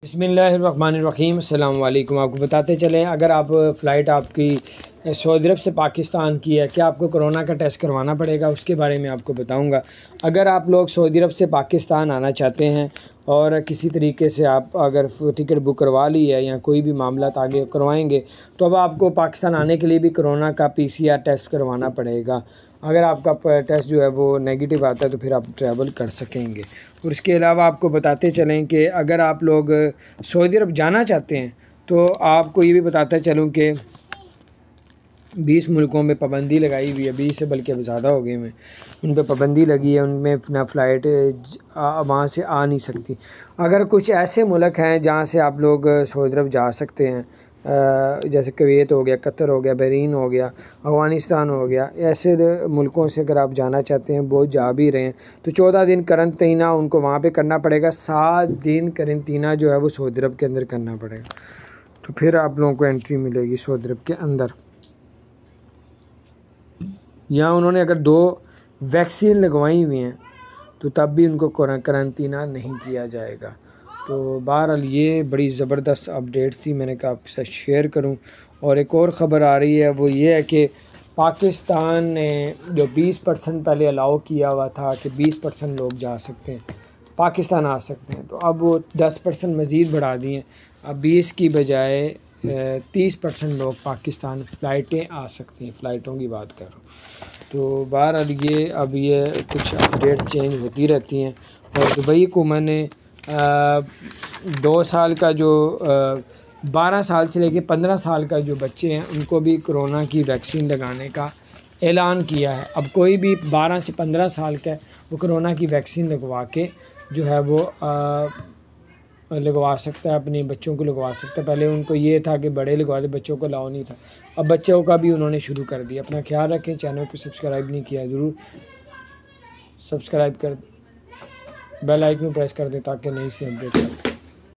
बिस्मिल्लाहिर्रहमानिर्रहीम। अस्सलाम वालेकुम। आपको बताते चलें, अगर आप फ़्लाइट आपकी सऊदी अरब से पाकिस्तान की है, क्या आपको कोरोना का टेस्ट करवाना पड़ेगा, उसके बारे में आपको बताऊंगा। अगर आप लोग सऊदी अरब से पाकिस्तान आना चाहते हैं और किसी तरीके से आप अगर टिकट बुक करवा ली है या कोई भी मामला आगे करवाएंगे, तो अब आपको पाकिस्तान आने के लिए भी कोरोना का PCR टेस्ट करवाना पड़ेगा। अगर आपका टेस्ट जो है वो नेगेटिव आता है तो फिर आप ट्रैवल कर सकेंगे। और इसके अलावा आपको बताते चलें कि अगर आप लोग सऊदी अरब जाना चाहते हैं तो आपको ये भी बताते चलूँ कि 20 मुल्कों में पाबंदी लगाई हुई है, 20 से बल्कि अब ज़्यादा हो गए हैं, उन पर पाबंदी लगी है, उनमें ना फ़्लाइट वहाँ से आ नहीं सकती। अगर कुछ ऐसे मुल्क हैं जहाँ से आप लोग सऊदी अरब जा सकते हैं, जैसे कुवैत हो गया, कतर हो गया, बहरीन हो गया, अफ़गानिस्तान हो गया, ऐसे मुल्कों से अगर आप जाना चाहते हैं, बहुत जा भी रहे हैं, तो 14 दिन करंतना उनको वहाँ पे करना पड़ेगा। 7 दिन करंतना जो है वो सऊदी अरब के अंदर करना पड़ेगा, तो फिर आप लोगों को एंट्री मिलेगी सऊदी अरब के अंदर। या उन्होंने अगर 2 वैक्सीन लगवाई हुई हैं तो तब भी उनको करंतना नहीं किया जाएगा। तो बहरहाल ये बड़ी ज़बरदस्त अपडेट थी, मैंने कहा आपके साथ शेयर करूं। और एक और ख़बर आ रही है, वो ये है कि पाकिस्तान ने जो 20% पहले अलाउ किया हुआ था कि 20% लोग जा सकते हैं, पाकिस्तान आ सकते हैं, तो अब वो 10% मज़ीद बढ़ा दिए। अब 20 की बजाय 30% लोग पाकिस्तान फ़्लाइटें आ सकती हैं, फ़्लाइटों की बात कर रहा हूँ। तो बहरहाल ये अब ये कुछ अपडेट चेंज होती रहती हैं। और दुबई को मैंने 2 साल का जो 12 साल से लेके 15 साल का जो बच्चे हैं उनको भी कोरोना की वैक्सीन लगाने का ऐलान किया है। अब कोई भी 12 से 15 साल का है वो कोरोना की वैक्सीन लगवा के जो है वो लगवा सकता है, अपने बच्चों को लगवा सकता है। पहले उनको ये था कि बड़े लगवाते, बच्चों को अलाउ नहीं था, अब बच्चों का भी उन्होंने शुरू कर दिया। अपना ख्याल रखें, चैनल को सब्सक्राइब नहीं किया ज़रूर सब्सक्राइब कर बेल आइकन प्रेस कर दें ताकि नई सी अपडेट